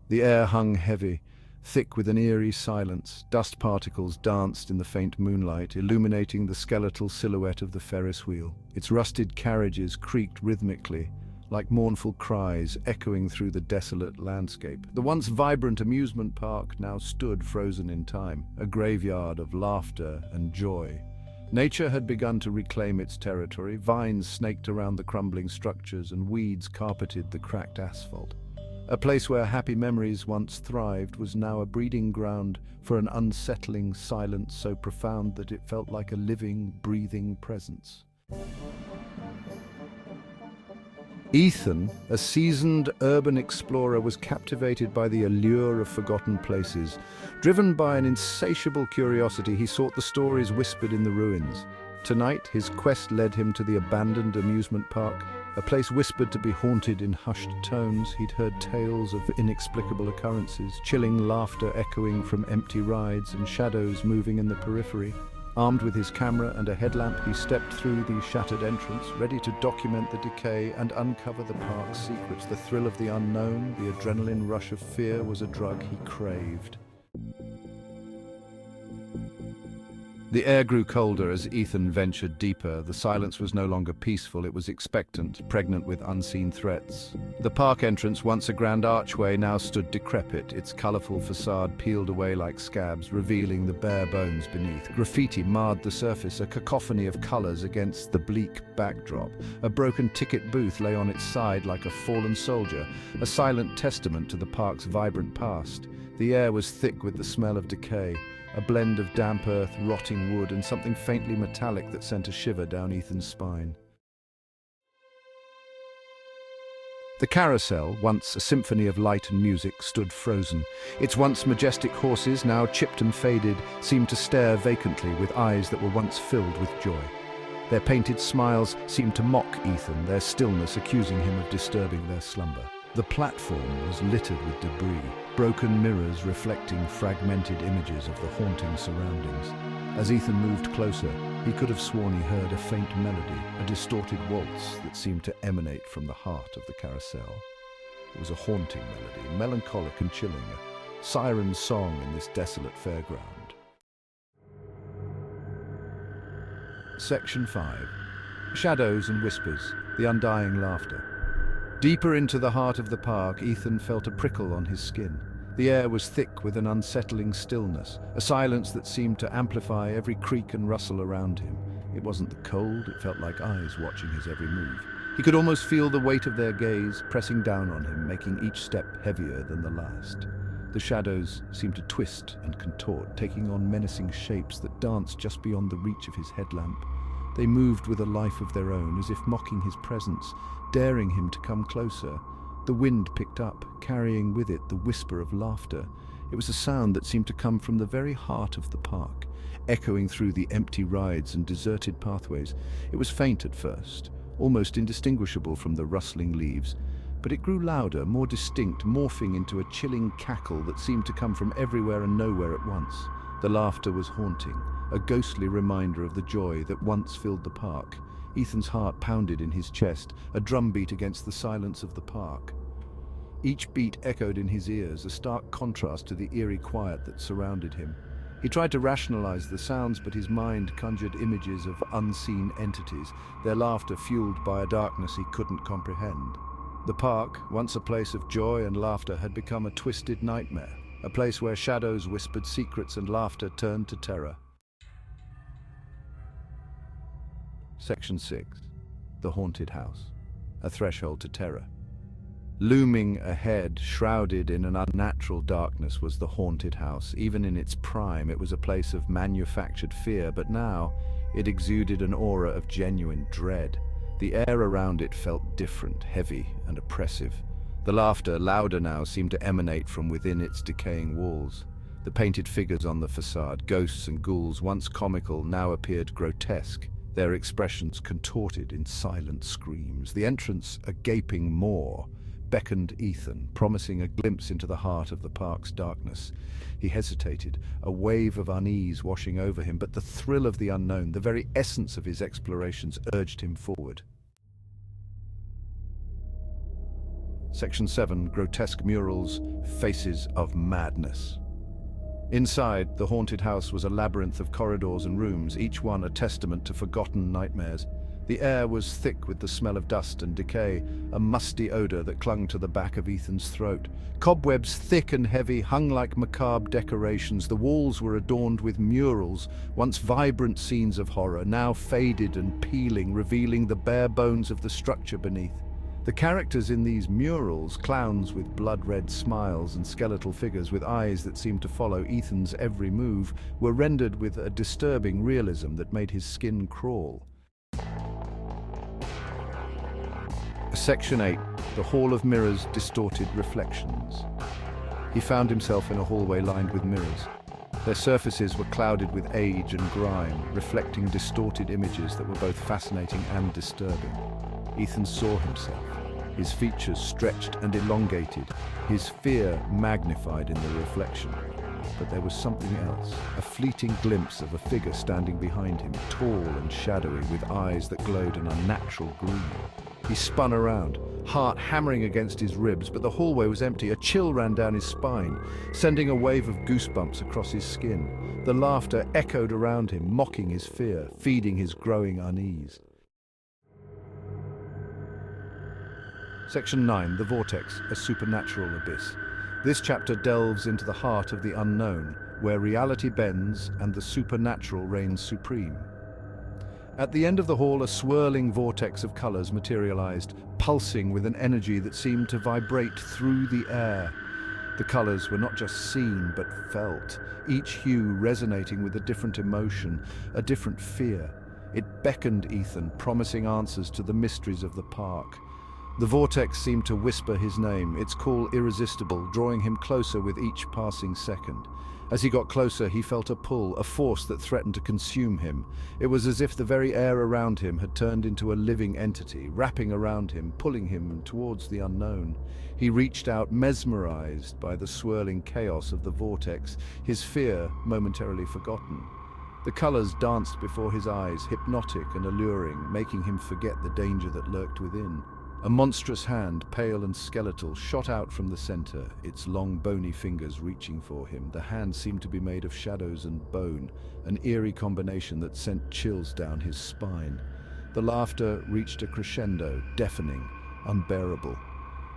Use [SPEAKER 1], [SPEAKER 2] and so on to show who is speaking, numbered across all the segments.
[SPEAKER 1] The air hung heavy, thick with an eerie silence. Dust particles danced in the faint moonlight, illuminating the skeletal silhouette of the Ferris wheel. Its rusted carriages creaked rhythmically, like mournful cries echoing through the desolate landscape. The once vibrant amusement park now stood frozen in time, a graveyard of laughter and joy. Nature had begun to reclaim its territory. Vines snaked around the crumbling structures and weeds carpeted the cracked asphalt. A place where happy memories once thrived was now a breeding ground for an unsettling silence so profound that it felt like a living, breathing presence. Ethan, a seasoned urban explorer, was captivated by the allure of forgotten places. Driven by an insatiable curiosity, he sought the stories whispered in the ruins. Tonight, his quest led him to the abandoned amusement park, a place whispered to be haunted in hushed tones. He'd heard tales of inexplicable occurrences, chilling laughter echoing from empty rides and shadows moving in the periphery. Armed with his camera and a headlamp, he stepped through the shattered entrance, ready to document the decay and uncover the park's secrets. The thrill of the unknown, the adrenaline rush of fear, was a drug he craved. The air grew colder as Ethan ventured deeper. The silence was no longer peaceful, it was expectant, pregnant with unseen threats. The park entrance, once a grand archway, now stood decrepit, its colorful facade peeled away like scabs, revealing the bare bones beneath. Graffiti marred the surface, a cacophony of colors against the bleak backdrop. A broken ticket booth lay on its side like a fallen soldier, a silent testament to the park's vibrant past. The air was thick with the smell of decay, a blend of damp earth, rotting wood, and something faintly metallic that sent a shiver down Ethan's spine. The Carousel, once a symphony of light and music, stood frozen. Its once majestic horses, now chipped and faded, seemed to stare vacantly with eyes that were once filled with joy. Their painted smiles seemed to mock Ethan, their stillness accusing him of disturbing their slumber. The platform was littered with debris, broken mirrors reflecting fragmented images of the haunting surroundings. As Ethan moved closer, he could have sworn he heard a faint melody, a distorted waltz that seemed to emanate from the heart of the Carousel. It was a haunting melody, melancholic and chilling, a siren's song in this desolate fairground. Section 5. Shadows and Whispers, the Undying Laughter. Deeper into the heart of the park, Ethan felt a prickle on his skin. The air was thick with an unsettling stillness, a silence that seemed to amplify every creak and rustle around him. It wasn't the cold, it felt like eyes watching his every move. He could almost feel the weight of their gaze pressing down on him, making each step heavier than the last. The shadows seemed to twist and contort, taking on menacing shapes that danced just beyond the reach of his headlamp. They moved with a life of their own, as if mocking his presence, daring him to come closer. The wind picked up, carrying with it the whisper of laughter. It was a sound that seemed to come from the very heart of the park, echoing through the empty rides and deserted pathways. It was faint at first, almost indistinguishable from the rustling leaves, but it grew louder, more distinct, morphing into a chilling cackle that seemed to come from everywhere and nowhere at once. The laughter was haunting, a ghostly reminder of the joy that once filled the park. Ethan's heart pounded in his chest, a drumbeat against the silence of the park. Each beat echoed in his ears, a stark contrast to the eerie quiet that surrounded him. He tried to rationalize the sounds, but his mind conjured images of unseen entities, their laughter fueled by a darkness he couldn't comprehend. The park, once a place of joy and laughter, had become a twisted nightmare, a place where shadows whispered secrets and laughter turned to terror. Section 6. The Haunted House. A threshold to terror. Looming ahead, shrouded in an unnatural darkness, was the haunted house. Even in its prime, it was a place of manufactured fear, but now it exuded an aura of genuine dread. The air around it felt different, heavy and oppressive. The laughter, louder now, seemed to emanate from within its decaying walls. The painted figures on the facade, ghosts and ghouls, once comical, now appeared grotesque, their expressions contorted in silent screams. The entrance, a gaping maw, beckoned Ethan, promising a glimpse into the heart of the park's darkness. He hesitated, a wave of unease washing over him, but the thrill of the unknown, the very essence of his explorations, urged him forward. Section 7, grotesque murals, faces of madness. Inside, the haunted house was a labyrinth of corridors and rooms, each one a testament to forgotten nightmares. The air was thick with the smell of dust and decay, a musty odor that clung to the back of Ethan's throat. Cobwebs, thick and heavy, hung like macabre decorations. The walls were adorned with murals, once vibrant scenes of horror, now faded and peeling, revealing the bare bones of the structure beneath. The characters in these murals, clowns with blood-red smiles and skeletal figures with eyes that seemed to follow Ethan's every move, were rendered with a disturbing realism that made his skin crawl. Section 8, the Hall of Mirrors, distorted reflections. He found himself in a hallway lined with mirrors. Their surfaces were clouded with age and grime, reflecting distorted images that were both fascinating and disturbing. Ethan saw himself, his features stretched and elongated, his fear magnified in the reflection. But there was something else, a fleeting glimpse of a figure standing behind him, tall and shadowy, with eyes that glowed an unnatural green. He spun around, heart hammering against his ribs, but the hallway was empty. A chill ran down his spine, sending a wave of goosebumps across his skin. The laughter echoed around him, mocking his fear, feeding his growing unease. Section 9, the Vortex, a supernatural abyss. This chapter delves into the heart of the unknown, where reality bends and the supernatural reigns supreme. At the end of the hall, a swirling vortex of colors materialized, pulsing with an energy that seemed to vibrate through the air. The colors were not just seen, but felt, each hue resonating with a different emotion, a different fear. It beckoned Ethan, promising answers to the mysteries of the park. The vortex seemed to whisper his name, its call irresistible, drawing him closer with each passing second. As he got closer, he felt a pull, a force that threatened to consume him. It was as if the very air around him had turned into a living entity, wrapping around him, pulling him towards the unknown. He reached out, mesmerized by the swirling chaos of the vortex, his fear momentarily forgotten. The colors danced before his eyes, hypnotic and alluring, making him forget the danger that lurked within. A monstrous hand, pale and skeletal, shot out from the center, its long bony fingers reaching for him. The hand seemed to be made of shadows and bone, an eerie combination that sent chills down his spine. The laughter reached a crescendo, deafening, unbearable.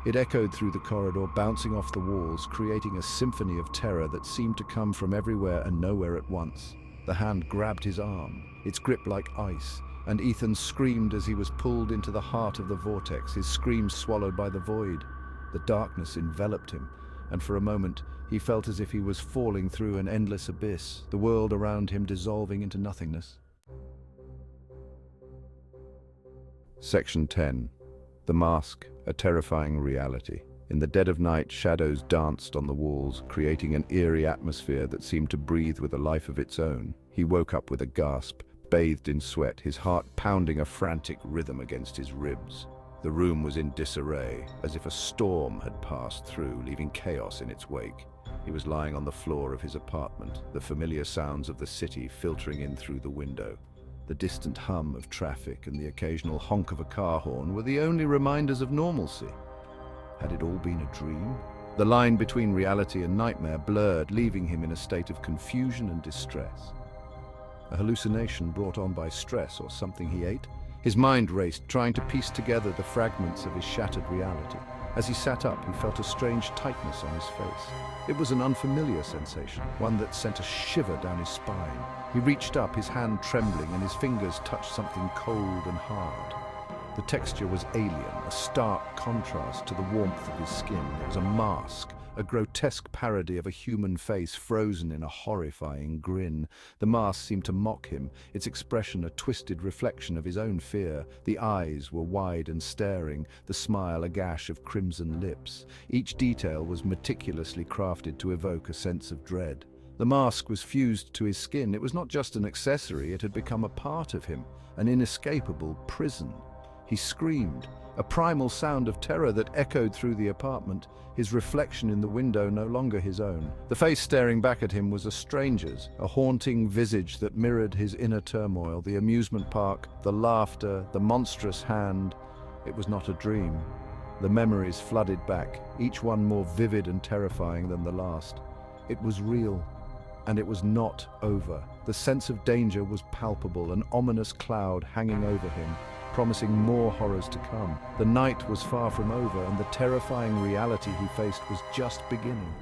[SPEAKER 1] It echoed through the corridor, bouncing off the walls, creating a symphony of terror that seemed to come from everywhere and nowhere at once. The hand grabbed his arm, its grip like ice, and Ethan screamed as he was pulled into the heart of the vortex, his screams swallowed by the void. The darkness enveloped him, and for a moment he felt as if he was falling through an endless abyss, the world around him dissolving into nothingness. Section 10. The Mask, a terrifying reality. In the dead of night, shadows danced on the walls, creating an eerie atmosphere that seemed to breathe with a life of its own. He woke up with a gasp, bathed in sweat, his heart pounding a frantic rhythm against his ribs. The room was in disarray, as if a storm had passed through, leaving chaos in its wake. He was lying on the floor of his apartment, the familiar sounds of the city filtering in through the window. The distant hum of traffic and the occasional honk of a car horn were the only reminders of normalcy. Had it all been a dream? The line between reality and nightmare blurred, leaving him in a state of confusion and distress. A hallucination brought on by stress or something he ate? His mind raced, trying to piece together the fragments of his shattered reality. As he sat up, he felt a strange tightness on his face. It was an unfamiliar sensation, one that sent a shiver down his spine. He reached up, his hand trembling, and his fingers touched something cold and hard. The texture was alien, a stark contrast to the warmth of his skin. It was a mask, a grotesque parody of a human face frozen in a horrifying grin. The mask seemed to mock him, its expression a twisted reflection of his own fear. The eyes were wide and staring, the smile a gash of crimson lips. Each detail was meticulously crafted to evoke a sense of dread. The mask was fused to his skin. It was not just an accessory, it had become a part of him, an inescapable prison. He screamed, a primal sound of terror that echoed through the apartment, his reflection in the window no longer his own. The face staring back at him was a stranger's, a haunting visage that mirrored his inner turmoil, the amusement park, the laughter, the monstrous hand. It was not a dream. The memories flooded back, each one more vivid and terrifying than the last. It was real, and it was not over. The sense of danger was palpable, an ominous cloud hanging over him, promising more horrors to come. The night was far from over, and the terrifying reality he faced was just beginning.